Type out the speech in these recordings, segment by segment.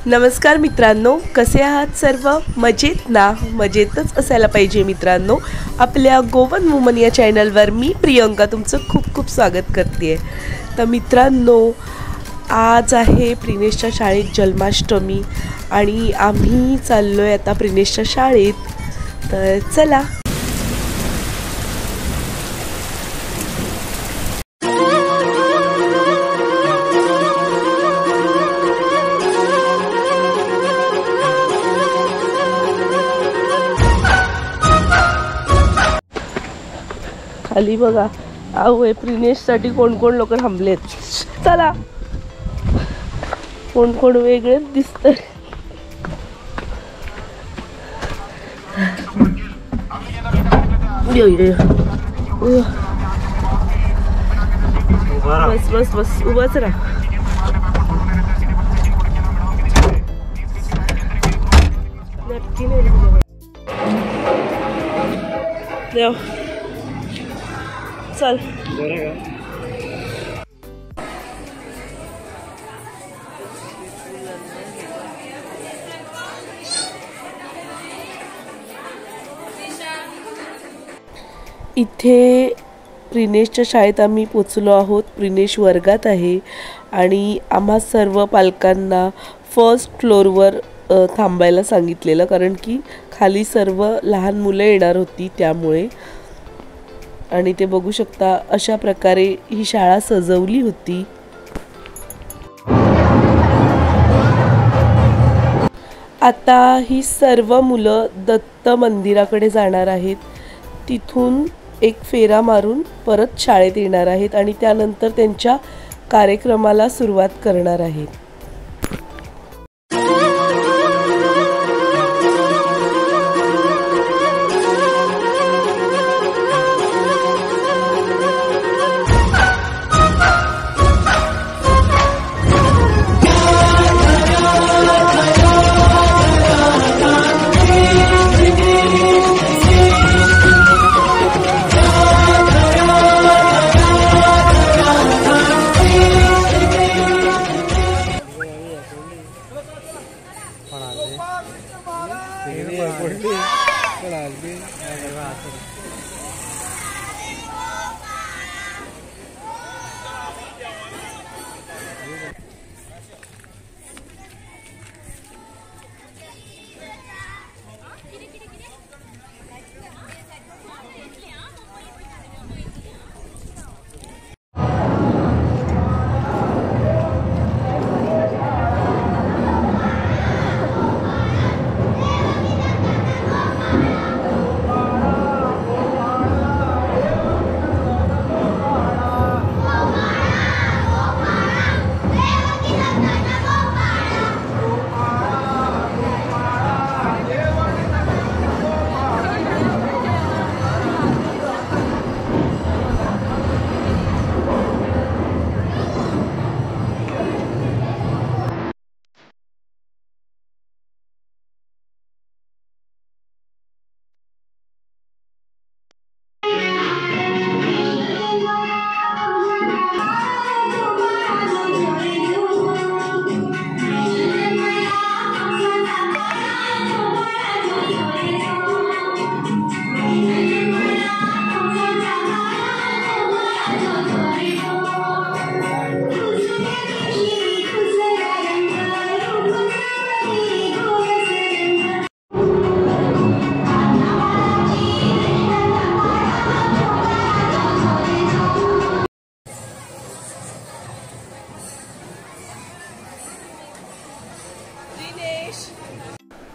नमस्कार मित्रांनो, कसे आहात सर्व? मजेत ना? मजेतच असायला पाहिजे मित्रांनो। आपल्या गोवन वुमन या चॅनलवर मी प्रियंका तुमचं खूप खूप स्वागत करते। तर मित्रांनो, आज आहे प्रिनेशच्या शाळेत जन्माष्टमी आणि आम्ही चाललोय आता प्रिनेशच्या शाळेत। तर चला। खाली बघा, आहे प्रिनेशसाठी कोण कोण लोक थांबलेत। चला, कोण कोण वेगळेच दिसतंय। बस बस बस, उभाच राहा। नक्की नाही देव, चल। इथे प्रिनेशच्या शाळेत आम्ही पोचलो आहोत। प्रिनेश वर्गात आहे आणि आम्हा सर्व पालकांना फर्स्ट फ्लोअरवर थांबायला सांगितलेलं, कारण की खाली सर्व लहान मुलं येणार होती त्यामुळे। आणि ते बघू शकता, अशा प्रकारे ही शाळा सजवली होती। आता ही सर्व मुलं दत्त मंदिराकडे जाणार आहेत। तिथून एक फेरा मारून परत शाळेत येणार आहेत आणि त्यानंतर त्यांच्या कार्यक्रमाला सुरुवात करणार आहेत।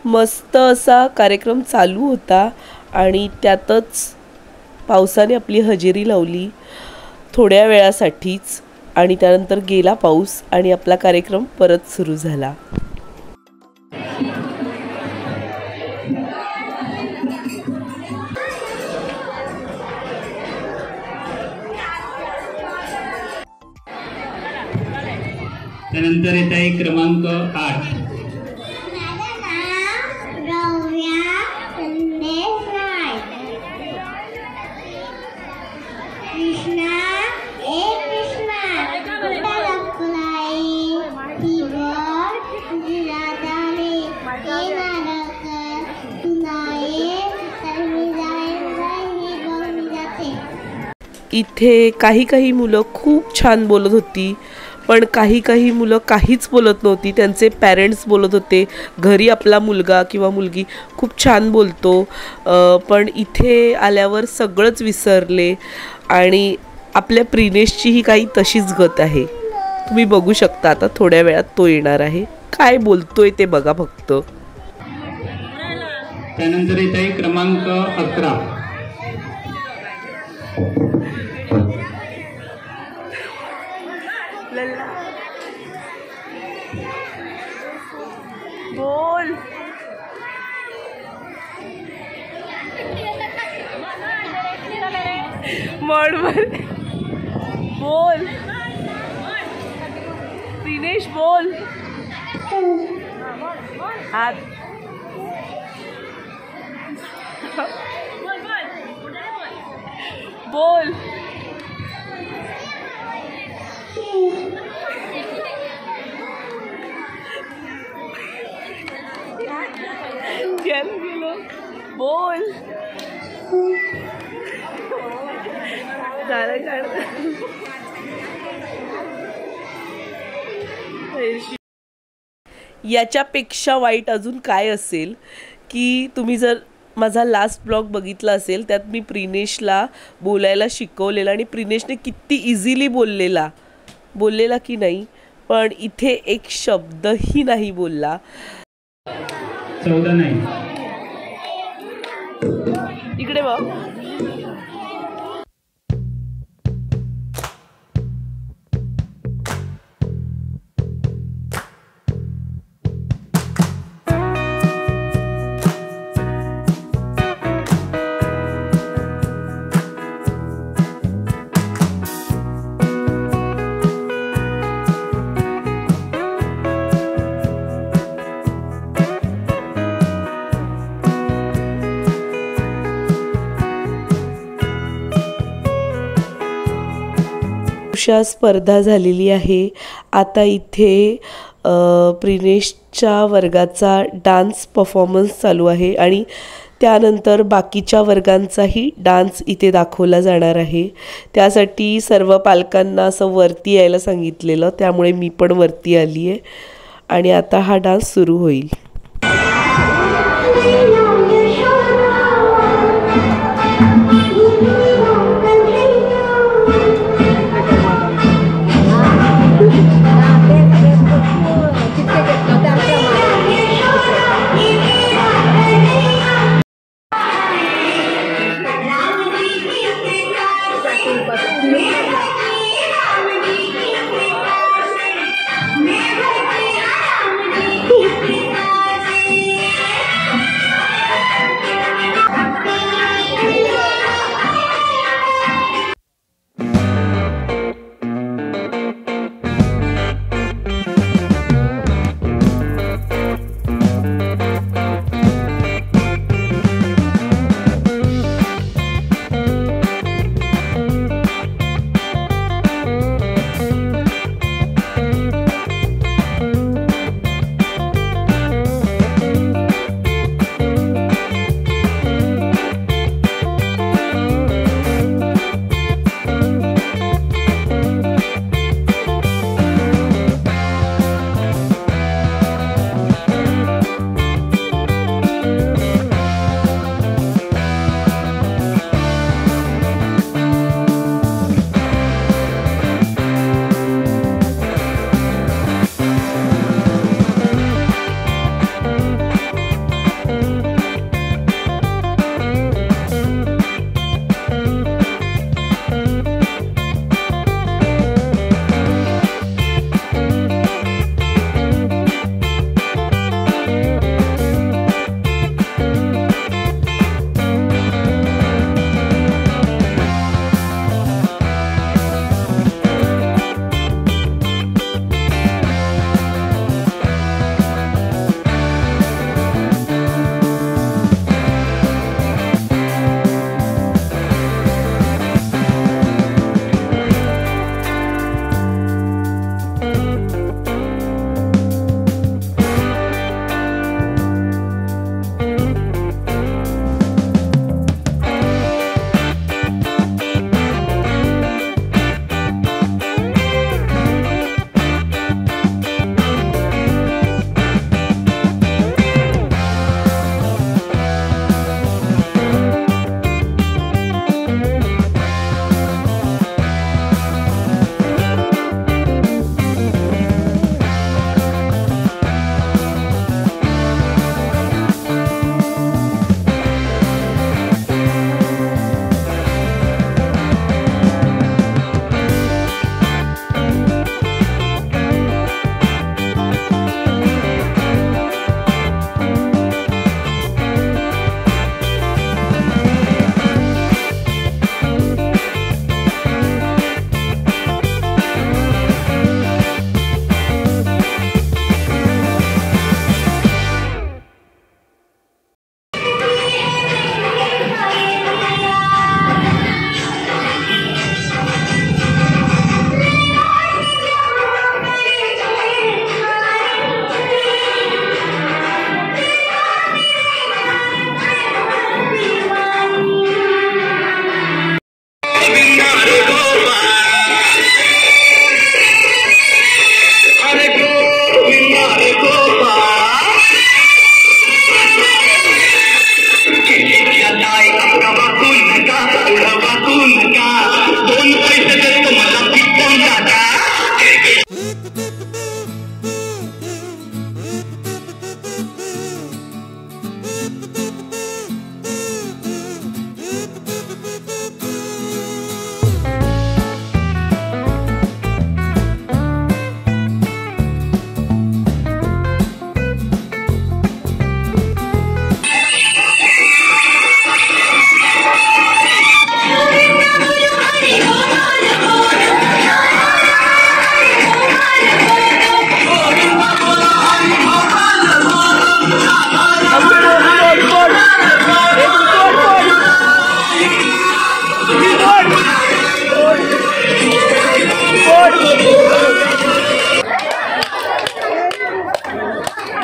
मस्त असा कार्यक्रम चालू होता आणि त्यातच पावसाने आपली हजेरी लावली थोड्या वेळासाठीच, आणि त्यानंतर गेला पाऊस आणि आपला कार्यक्रम परत सुरू झाला। त्यानंतर येत आहे क्रमांक 8। कृष्णा कृष्णा, इथे काही मुलं खूप छान बोलत होती, पण काही मुलं काहीच बोलत नव्हती. त्यांचे पॅरेंट्स बोलत होते घरी आपला मुलगा किंवा मुलगी खूप छान बोलतो, पण इथे आल्यावर सगळंच विसरले. आणि आपल्या प्रिनेशचीही काही तशीच गत आहे. तुम्ही बघू शकता आता थोड्या वेळात तो येणार आहे. काय बोलतोय ते बघा फक्त. त्यानंतर येत आहे क्रमांक 11. बोल. बोल प्रिनेश बोल. हात बोल. बोल. याच्यापेक्षा वाईट अजून काय असेल की तुम्ही जर माझा लास्ट ब्लॉग बघितला असेल, त्यात मी प्रिनेशला बोलायला शिकवलेलं आणि प्रिनेशने किती इझिली बोललेला की नाही, पण इथे एक शब्दही नाही बोलला. 14 नाही. इकडे बघ. स्पर्धा झालेली आहे. आता इथे प्रिनेशच्या वर्गाचा डान्स परफॉर्मन्स चालू आहे आणि त्यानंतर बाकीच्या वर्गांचाही डान्स इथे दाखवला जाणार आहे. त्यासाठी सर्व पालकांना असं वरती यायला सांगितलेलं, त्यामुळे मी पण वरती आली आहे आणि आता हा डान्स सुरू होईल.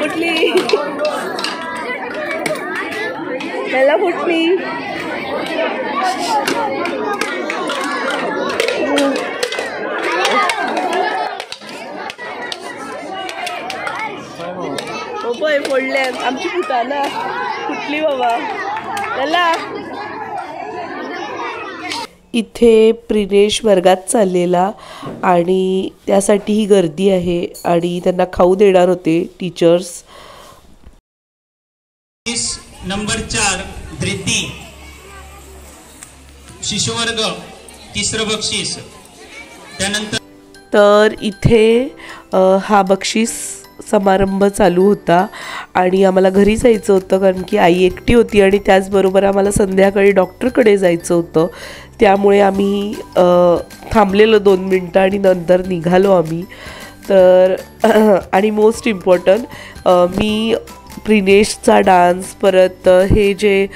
फुटली. त्याला फुटली. बाबा फोडले आमची फुटाना फुटली बाबा त्याला. इथे प्रिनेश वर्गात चाललेला आणि त्यासाठी ही गर्दी आहे आणि त्यांना खाऊ देणार होते टीचर्स. नंबर 4 धृती शिशुवर्ग 3रं बक्षीस. त्यानंतर तर इथे हा बक्षीस समारंभ चालू होता आणि आम्हाला घरी जायचं होतं कारण की आई एकटी होती आणि त्याचबरोबर आम्हाला संध्याकाळी डॉक्टरकडे जायचं होतं. त्यामुळे आम्ही थांबलेलो 2 मिनटं आणि नंतर निघालो आम्ही. तर आणि मोस्ट इम्पॉर्टंट मी प्रिनेशचा डान्स परत हे जे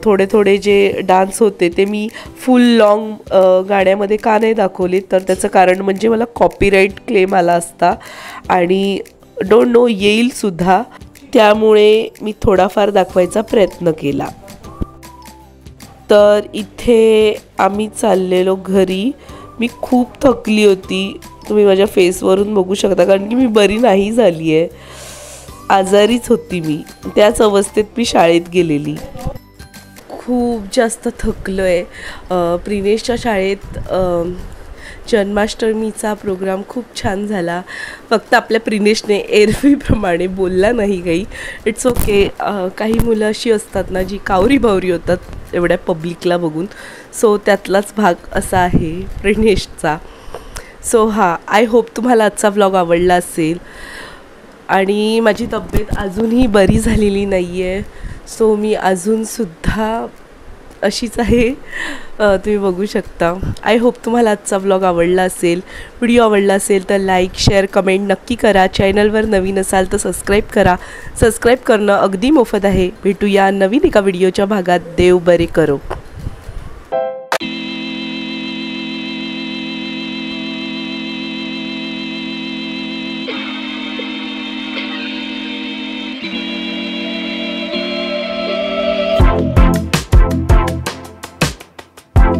थोडे जे डान्स होते ते मी फुल लॉंग गाण्यामध्ये का नाही दाखवले तर त्याचं कारण म्हणजे मला कॉपीराईट क्लेम आला असता आणि डोंट नो येईलसुद्धा. त्यामुळे मी थोडाफार दाखवायचा प्रयत्न केला. तर इथे आम्ही चाललेलो घरी. मी खूप थकली होती. तुम्ही माझ्या फेसवरून बघू शकता कारण की मी बरी नाही झाली आहे. आजारीच होती मी. त्याच अवस्थेत मी शाळेत गेलेली. खूप जास्त थकलो आहे. प्रिनेशच्या शाळेत जन्माष्टमीचा प्रोग्राम खूप छान झाला. फक्त आपल्या प्रिनेशने एरवीप्रमाणे बोलला नाही काही. It's okay. काही मुलं अशी असतात ना जी कावरी बावरी होतात एवढ्या पब्लिकला बघून. सो त्यातलाच भाग असा आहे प्रिनेशचा. सो आय होप तुम्हाला आजचा व्लॉग आवडला असेल. आणि माझी तब्येत अजूनही बरी झालेली नाही आहे. सो मी अजूनसुद्धा अशीच आहे. तुम्ही बघू शकता. आय होप तुम्हाला आजचा व्लॉग आवडला असेल. व्हिडिओ आवडला असेल तर लाईक शेअर कमेंट नक्की करा. चॅनलवर नवीन असाल तर सबस्क्राईब करा. सबस्क्राईब करणं अगदी मोफत आहे. भेटूया नवीन एका व्हिडिओच्या भागात. देव बरे करो.